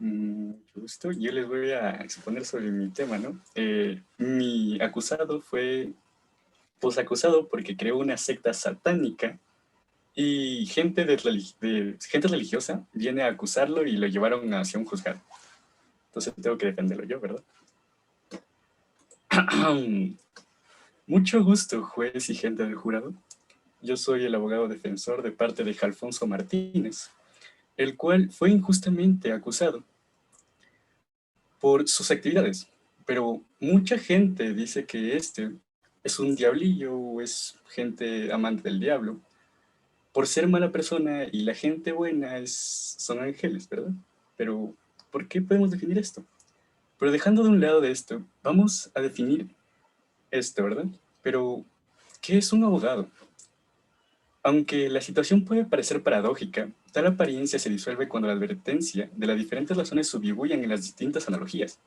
Mucho gusto. Yo les voy a exponer sobre mi tema, ¿no? Mi acusado fue posacusado porque creó una secta satánica y gente religiosa viene a acusarlo y lo llevaron hacia un juzgado. Entonces tengo que defenderlo yo, ¿verdad? Mucho gusto, juez y gente del jurado. Yo soy el abogado defensor de parte de Alfonso Martínez, el cual fue injustamente acusado por sus actividades. Pero mucha gente dice que este es un diablillo o es gente amante del diablo por ser mala persona y la gente buena son ángeles, ¿verdad? Pero, ¿por qué podemos definir esto? Pero dejando de un lado de esto, vamos a definir esto, ¿verdad? Pero, ¿qué es un abogado? Aunque la situación puede parecer paradójica, tal apariencia se disuelve cuando la advertencia de las diferentes razones subyuguen en las distintas analogías.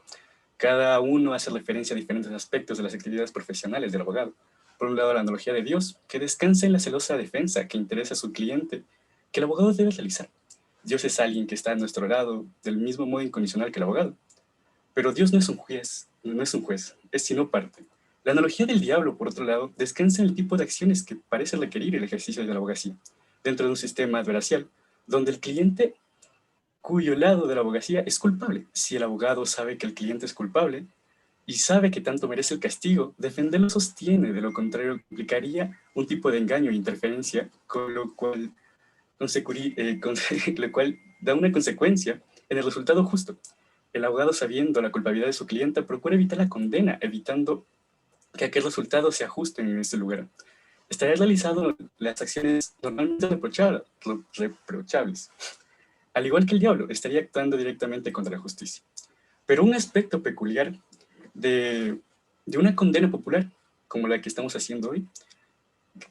Cada uno hace referencia a diferentes aspectos de las actividades profesionales del abogado. Por un lado, la analogía de Dios, que descansa en la celosa defensa que interesa a su cliente, que el abogado debe realizar. Dios es alguien que está a nuestro lado del mismo modo incondicional que el abogado. Pero Dios no es un juez, es sino parte. La analogía del diablo, por otro lado, descansa en el tipo de acciones que parece requerir el ejercicio de la abogacía, dentro de un sistema adversarial, donde el cliente cuyo lado de la abogacía es culpable. Si el abogado sabe que el cliente es culpable y sabe que tanto merece el castigo, defenderlo sostiene, de lo contrario implicaría un tipo de engaño e interferencia, con lo cual, lo cual da una consecuencia en el resultado justo. El abogado, sabiendo la culpabilidad de su cliente, procura evitar la condena, evitando que aquel resultado se ajuste en ese lugar. Estaría realizando las acciones normalmente reprochables. Al igual que el diablo, estaría actuando directamente contra la justicia. Pero un aspecto peculiar de, de una condena popular, como la que estamos haciendo hoy,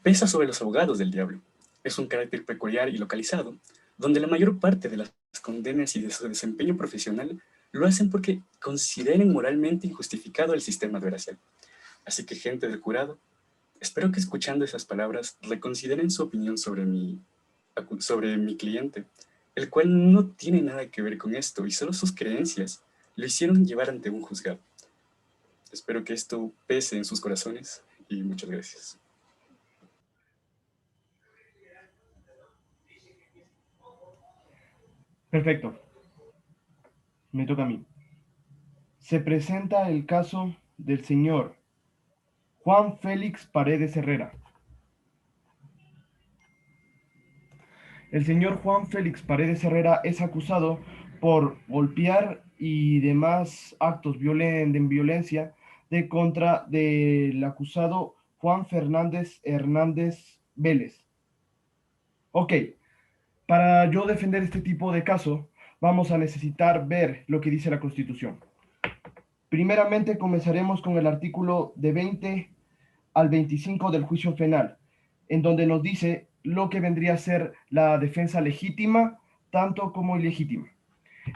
pesa sobre los abogados del diablo. Es un carácter peculiar y localizado, donde la mayor parte de las condenas y de su desempeño profesional lo hacen porque consideren moralmente injustificado el sistema adversarial. Así que, gente del jurado, espero que escuchando esas palabras reconsideren su opinión sobre mi cliente, el cual no tiene nada que ver con esto y solo sus creencias lo hicieron llevar ante un juzgado. Espero que esto pese en sus corazones y muchas gracias. Perfecto, me toca a mí. Se presenta el caso del señor Juan Félix Paredes Herrera. El señor Juan Félix Paredes Herrera es acusado por golpear y demás actos de violencia de contra del acusado Juan Fernández Hernández Vélez. Ok, para yo defender este tipo de caso, vamos a necesitar ver lo que dice la Constitución. Primeramente, comenzaremos con el artículo de 20 al 25 del juicio penal, en donde nos dice lo que vendría a ser la defensa legítima, tanto como ilegítima.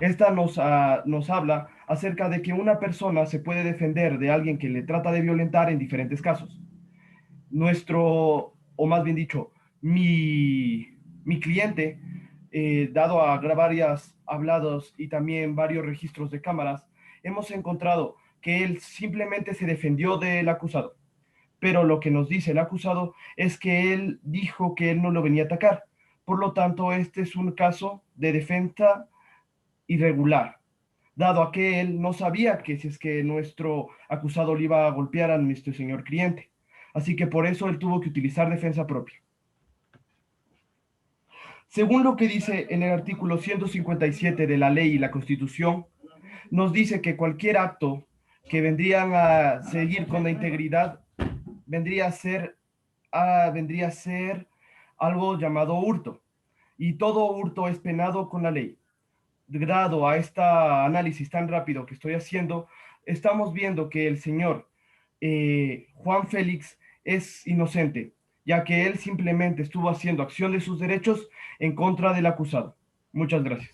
Esta nos habla acerca de que una persona se puede defender de alguien que le trata de violentar en diferentes casos. O más bien dicho, mi cliente, dado a varias hablados y también varios registros de cámaras, hemos encontrado que él simplemente se defendió del acusado, pero lo que nos dice el acusado es que él dijo que él no lo venía a atacar. Por lo tanto, este es un caso de defensa irregular, dado a que él no sabía que si es que nuestro acusado le iba a golpear a nuestro señor cliente. Así que por eso él tuvo que utilizar defensa propia. Según lo que dice en el artículo 157 de la ley y la Constitución, nos dice que cualquier acto que vendrían a seguir con la integridad vendría a ser algo llamado hurto. Y todo hurto es penado con la ley. Dado a este análisis tan rápido que estoy haciendo, estamos viendo que el señor Juan Félix es inocente, ya que él simplemente estuvo haciendo acción de sus derechos en contra del acusado. Muchas gracias.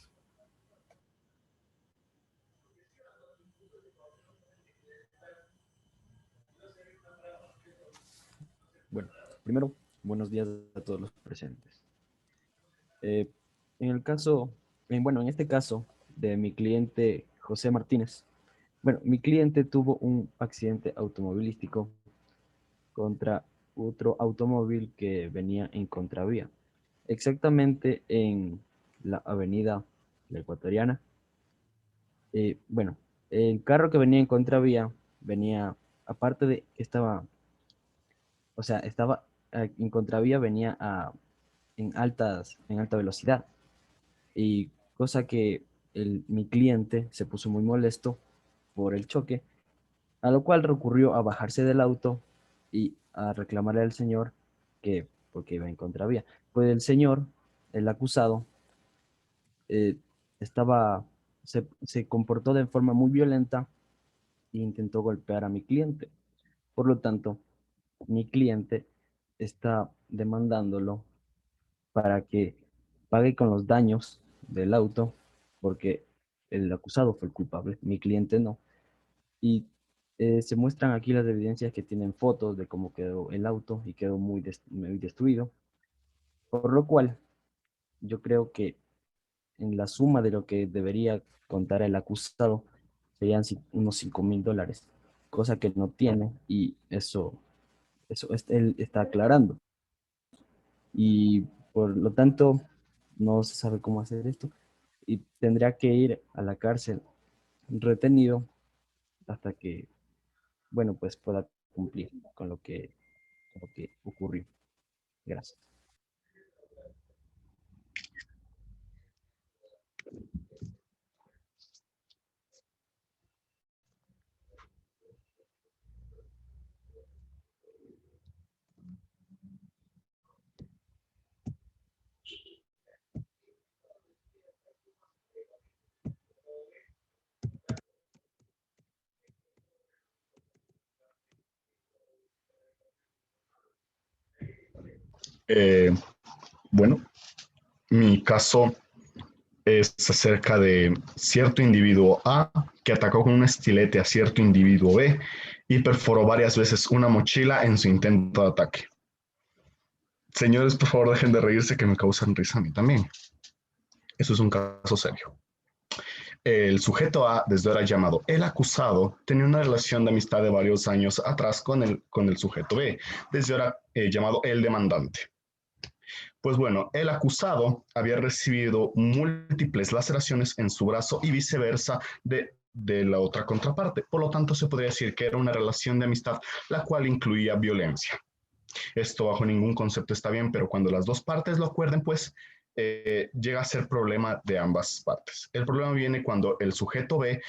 Bueno, primero, buenos días a todos los presentes. Eh, en el caso, bueno, en este caso, de mi cliente José Martínez. Bueno, mi cliente tuvo un accidente automovilístico contra otro automóvil que venía en contravía, exactamente en la avenida La Ecuatoriana. Bueno, el carro que venía en contravía venía, aparte de que estaba, o sea, estaba en contravía, venía en alta velocidad. Y cosa que mi cliente se puso muy molesto por el choque, a lo cual recurrió a bajarse del auto y a reclamarle al señor que, porque iba en contravía. Pues el señor, el acusado, eh, estaba, se comportó de forma muy violenta e intentó golpear a mi cliente. Por lo tanto, mi cliente está demandándolo para que pague con los daños del auto, porque el acusado fue el culpable, mi cliente no. Y se muestran aquí las evidencias que tienen fotos de cómo quedó el auto y quedó muy destruido, por lo cual yo creo que en la suma de lo que debería contar el acusado serían unos $5,000, cosa que no tiene y él está aclarando. Y por lo tanto no se sabe cómo hacer esto y tendría que ir a la cárcel retenido hasta que, bueno, pues pueda cumplir con lo que ocurrió. Gracias. Eh, bueno, mi caso es acerca de cierto individuo A que atacó con un estilete a cierto individuo B y perforó varias veces una mochila en su intento de ataque. Señores, por favor, dejen de reírse que me causan risa a mí también. Eso es un caso serio. El sujeto A, desde ahora llamado el acusado, tenía una relación de amistad de varios años atrás con el sujeto B, desde ahora llamado el demandante. Pues bueno, el acusado había recibido múltiples laceraciones en su brazo y viceversa de la otra contraparte. Por lo tanto, se podría decir que era una relación de amistad, la cual incluía violencia. Esto bajo ningún concepto está bien, pero cuando las dos partes lo acuerden, pues llega a ser problema de ambas partes. El problema viene cuando el sujeto B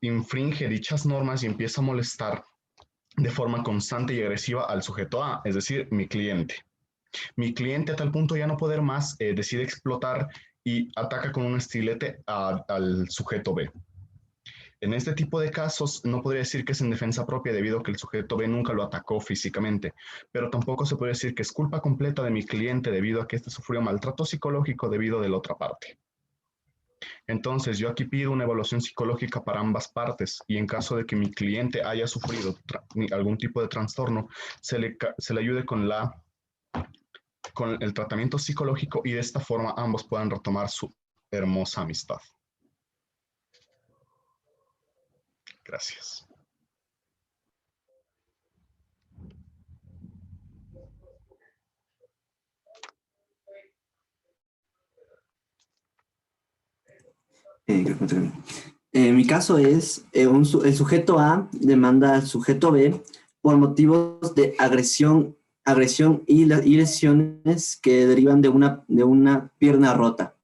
infringe dichas normas y empieza a molestar de forma constante y agresiva al sujeto A, es decir, mi cliente. Mi cliente a tal punto ya no poder más decide explotar y ataca con un estilete al sujeto B. En este tipo de casos no podría decir que es en defensa propia debido a que el sujeto B nunca lo atacó físicamente, pero tampoco se puede decir que es culpa completa de mi cliente debido a que éste sufrió maltrato psicológico debido de la otra parte. Entonces yo aquí pido una evaluación psicológica para ambas partes y en caso de que mi cliente haya sufrido algún tipo de trastorno, se le ayude con el tratamiento psicológico y de esta forma ambos puedan retomar su hermosa amistad. Gracias. Mi caso es, el sujeto A demanda al sujeto B por motivos de agresión y lesiones que derivan de una pierna rota.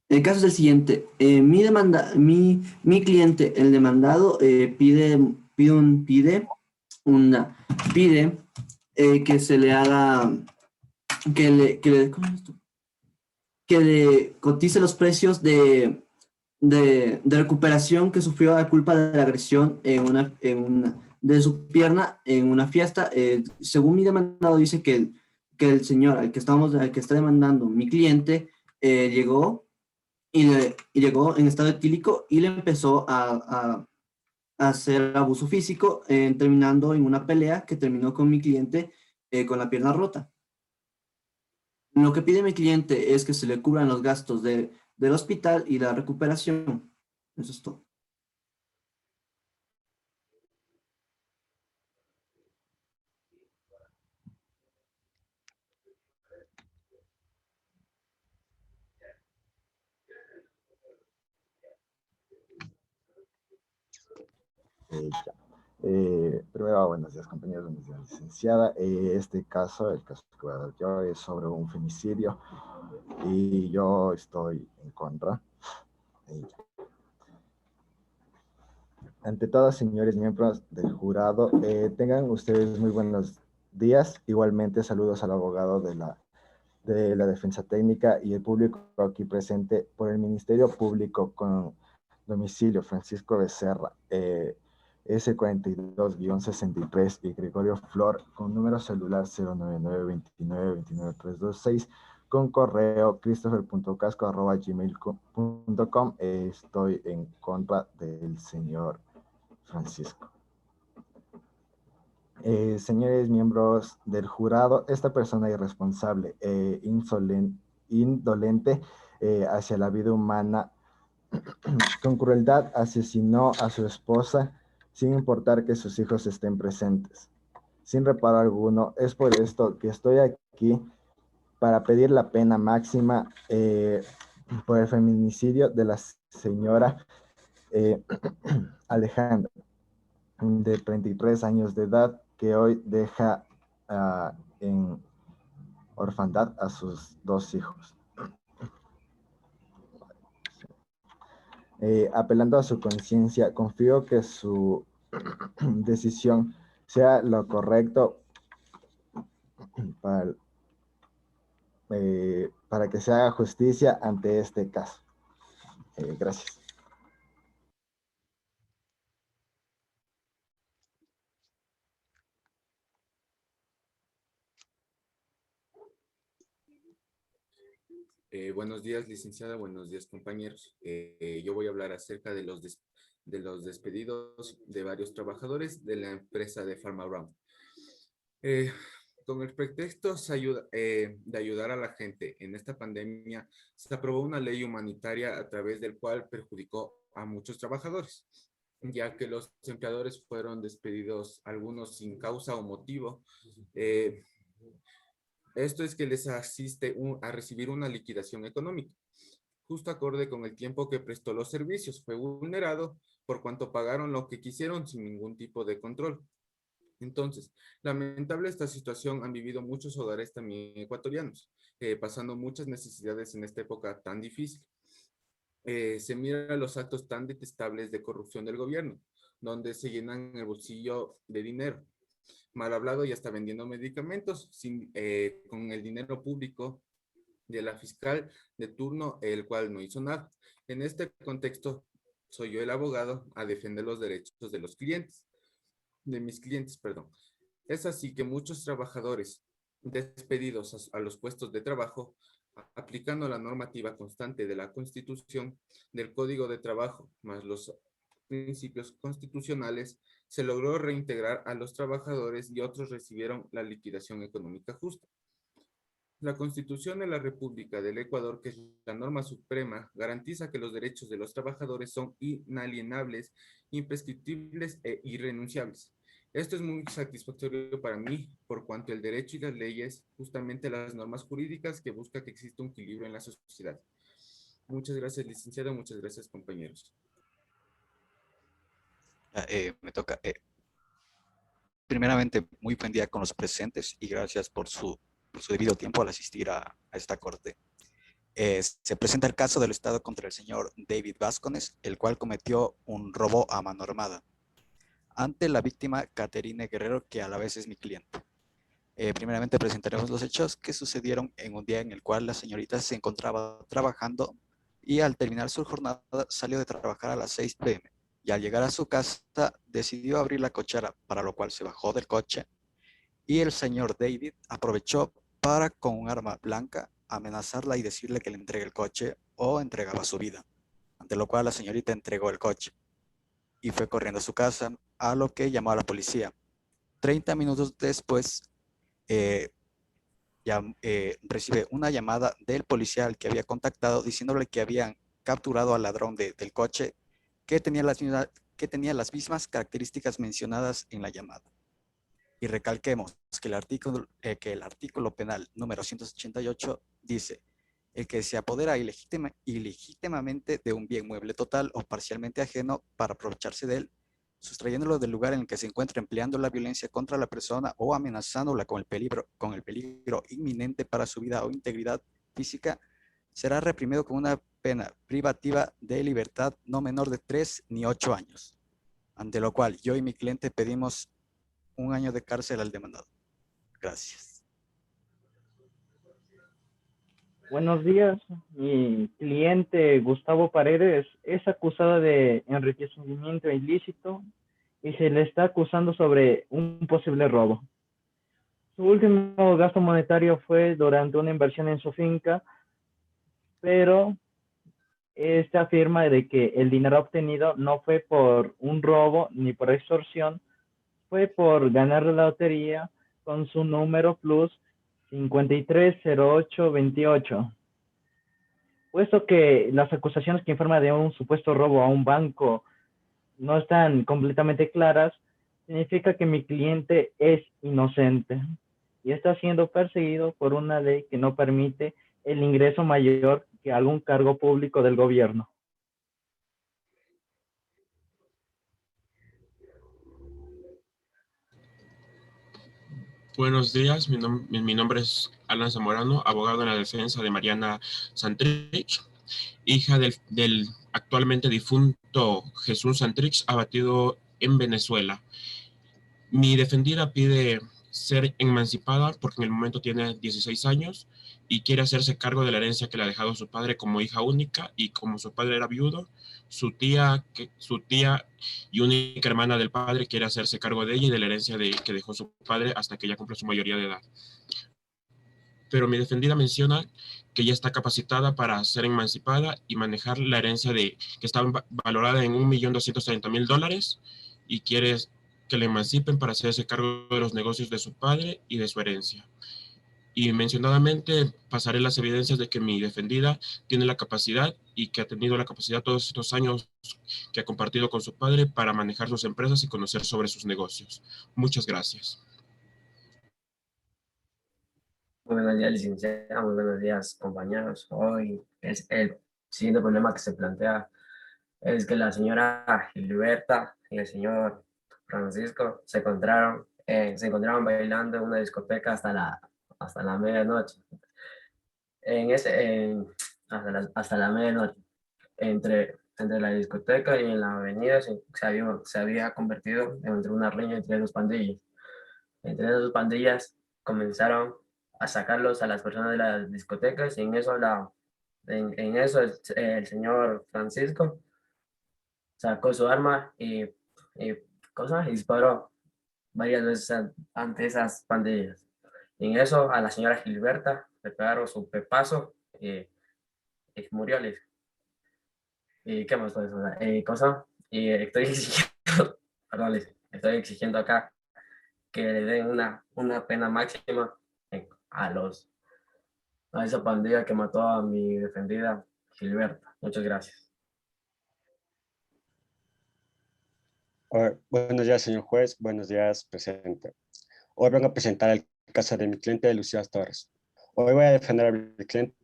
El caso es el siguiente. Mi cliente, el demandado, pide que se le haga, ¿cómo es esto? Que le cotice los precios de recuperación que sufrió a culpa de la agresión de su pierna en una fiesta. Según mi demandado, dice que el señor al que está demandando, mi cliente, llegó llegó en estado etílico y le empezó a hacer abuso físico, terminando en una pelea que terminó con mi cliente con la pierna rota. Lo que pide mi cliente es que se le cubran los gastos de del hospital y la recuperación. Eso es todo. Ya. Primero, buenos días compañeros, buenos días licenciada. Este caso, el caso que voy a dar yo es sobre un femicidio y yo estoy en contra. Ya. Ante todo, señores miembros del jurado, tengan ustedes muy buenos días. Igualmente, saludos al abogado de la Defensa Técnica y el público aquí presente por el Ministerio Público con domicilio Francisco Becerra, S42-63 y Gregorio Flor con número celular 099-29-29326 con correo christopher.casco@gmail.com. Estoy en contra del señor Francisco. Señores miembros del jurado, esta persona irresponsable, indolente hacia la vida humana, con crueldad asesinó a su esposa sin importar que sus hijos estén presentes, sin reparo alguno. Es por esto que estoy aquí para pedir la pena máxima por el feminicidio de la señora Alejandra, de 33 años de edad, que hoy deja en orfandad a sus dos hijos. Apelando a su conciencia, confío que su decisión sea lo correcto para que se haga justicia ante este caso. Gracias. Buenos días, licenciada. Buenos días, compañeros. Yo voy a hablar acerca de los despedidos de varios trabajadores de la empresa de PharmaRound. Con el pretexto de ayudar a la gente en esta pandemia, se aprobó una ley humanitaria a través del cual perjudicó a muchos trabajadores, ya que los empleadores fueron despedidos, algunos sin causa o motivo. Esto es que les asiste a recibir una liquidación económica, justo acorde con el tiempo que prestó los servicios. Fue vulnerado por cuanto pagaron lo que quisieron sin ningún tipo de control. Entonces, lamentable esta situación han vivido muchos hogares también ecuatorianos, pasando muchas necesidades en esta época tan difícil. Se miran los actos tan detestables de corrupción del gobierno, donde se llenan el bolsillo de dinero, mal hablado y hasta vendiendo medicamentos con el dinero público de la fiscal de turno, el cual no hizo nada. En este contexto, soy yo el abogado a defender los derechos de los clientes, de mis clientes, perdón. Es así que muchos trabajadores despedidos a los puestos de trabajo, aplicando la normativa constante de la Constitución, del Código de Trabajo, más los principios constitucionales, se logró reintegrar a los trabajadores y otros recibieron la liquidación económica justa. La Constitución de la República del Ecuador, que es la norma suprema, garantiza que los derechos de los trabajadores son inalienables, imprescriptibles e irrenunciables. Esto es muy satisfactorio para mí, por cuanto el derecho y las leyes, justamente las normas jurídicas que busca que exista un equilibrio en la sociedad. Muchas gracias, licenciado. Muchas gracias, compañeros. Me toca. Primeramente, muy buen día con los presentes y gracias por su debido tiempo al asistir a esta corte. Se presenta el caso del Estado contra el señor David Vázquez, el cual cometió un robo a mano armada ante la víctima Caterine Guerrero, que a la vez es mi cliente. Primeramente presentaremos los hechos que sucedieron en un día en el cual la señorita se encontraba trabajando y al terminar su jornada salió de trabajar a las 6 p.m. y al llegar a su casa decidió abrir la cochera, para lo cual se bajó del coche y el señor David aprovechó para, con un arma blanca, amenazarla y decirle que le entregue el coche o entregaba su vida, ante lo cual la señorita entregó el coche y fue corriendo a su casa, a lo que llamó a la policía. 30 minutos después, recibe una llamada del policial que había contactado diciéndole que habían capturado al ladrón del coche que tenía las mismas características mencionadas en la llamada. Y recalquemos que el artículo penal número 188 dice: el que se apodera ilegítimamente de un bien mueble total o parcialmente ajeno para aprovecharse de él, sustrayéndolo del lugar en el que se encuentra, empleando la violencia contra la persona o amenazándola con el peligro inminente para su vida o integridad física, será reprimido con una pena privativa de libertad no menor de 3 ni 8 años. Ante lo cual, yo y mi cliente pedimos 1 año de cárcel al demandado. Gracias. Buenos días. Mi cliente Gustavo Paredes es acusado de enriquecimiento ilícito y se le está acusando sobre un posible robo. Su último gasto monetario fue durante una inversión en su finca, pero esta afirma de que el dinero obtenido no fue por un robo ni por extorsión, fue por ganar la lotería con su número plus 530828. Puesto que las acusaciones que informan de un supuesto robo a un banco no están completamente claras, significa que mi cliente es inocente y está siendo perseguido por una ley que no permite el ingreso mayor que algún cargo público del gobierno. Buenos días, mi nombre es Alan Zamorano, abogado en la defensa de Mariana Santrich, hija del actualmente difunto Jesús Santrich, abatido en Venezuela. Mi defendida pide ser emancipada porque en el momento tiene 16 años y quiere hacerse cargo de la herencia que le ha dejado su padre como hija única, y como su padre era viudo, su tía y única hermana del padre quiere hacerse cargo de ella y de la herencia que dejó su padre hasta que ella cumpla su mayoría de edad. Pero mi defendida menciona que ya está capacitada para ser emancipada y manejar la herencia que está valorada en $1.230.000 y quiere que le emancipen para hacerse cargo de los negocios de su padre y de su herencia. Y mencionadamente pasaré las evidencias de que mi defendida tiene la capacidad y que ha tenido la capacidad todos estos años que ha compartido con su padre para manejar sus empresas y conocer sobre sus negocios. Muchas gracias. Muy buenos días, licenciada. Muy buenos días, compañeros. Hoy es el siguiente problema que se plantea. Es que la señora Gilberta y el señor Francisco se encontraron bailando en una discoteca hasta la medianoche. Hasta la medianoche. Entre la discoteca y en la avenida se había convertido entre una riña entre dos pandillas. Entre esas dos pandillas comenzaron a sacarlos a las personas de las discotecas, y en eso el señor Francisco sacó su arma y disparó varias veces ante esas pandillas. Y en eso a la señora Gilberta le pegaron su pepazo y murió. ¿Y qué más puede pasar? Y estoy exigiendo, perdón, estoy exigiendo acá que le den una pena máxima a esa pandilla que mató a mi defendida Gilberta. Muchas gracias. Buenos días, señor juez. Buenos días, presidente. Hoy vengo a presentar el caso de mi cliente, Lucía Torres. Hoy voy a defender a mi cliente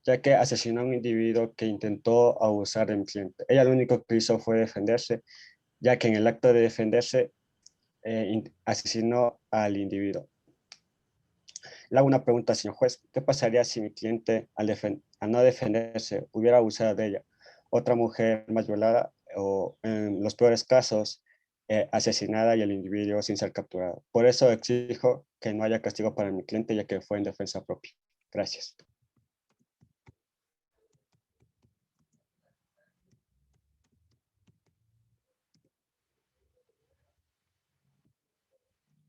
ya que asesinó a un individuo que intentó abusar de mi cliente. Ella lo único que hizo fue defenderse, ya que en el acto de defenderse asesinó al individuo. Le hago una pregunta, señor juez. ¿Qué pasaría si mi cliente, al no defenderse, hubiera abusado de ella? Otra mujer más violada o, en los peores casos, asesinada y el individuo sin ser capturado. Por eso exijo que no haya castigo para mi cliente, ya que fue en defensa propia. Gracias.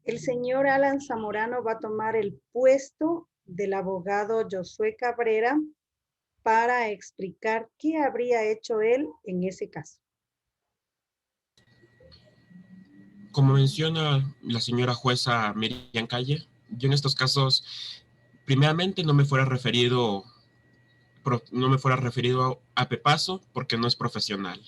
El señor Alan Zamorano va a tomar el puesto del abogado Josué Cabrera para explicar qué habría hecho él en ese caso. Como menciona la señora jueza Miriam Calle, yo en estos casos, primeramente no me fuera referido a Pepazo porque no es profesional.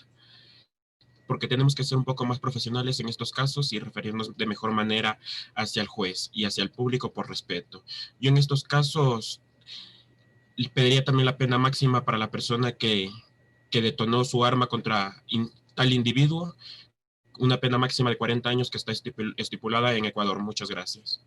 Porque tenemos que ser un poco más profesionales en estos casos y referirnos de mejor manera hacia el juez y hacia el público por respeto. Yo en estos casos pediría también la pena máxima para la persona que detonó su arma contra tal individuo, una pena máxima de 40 años que está estipulada en Ecuador. Muchas gracias.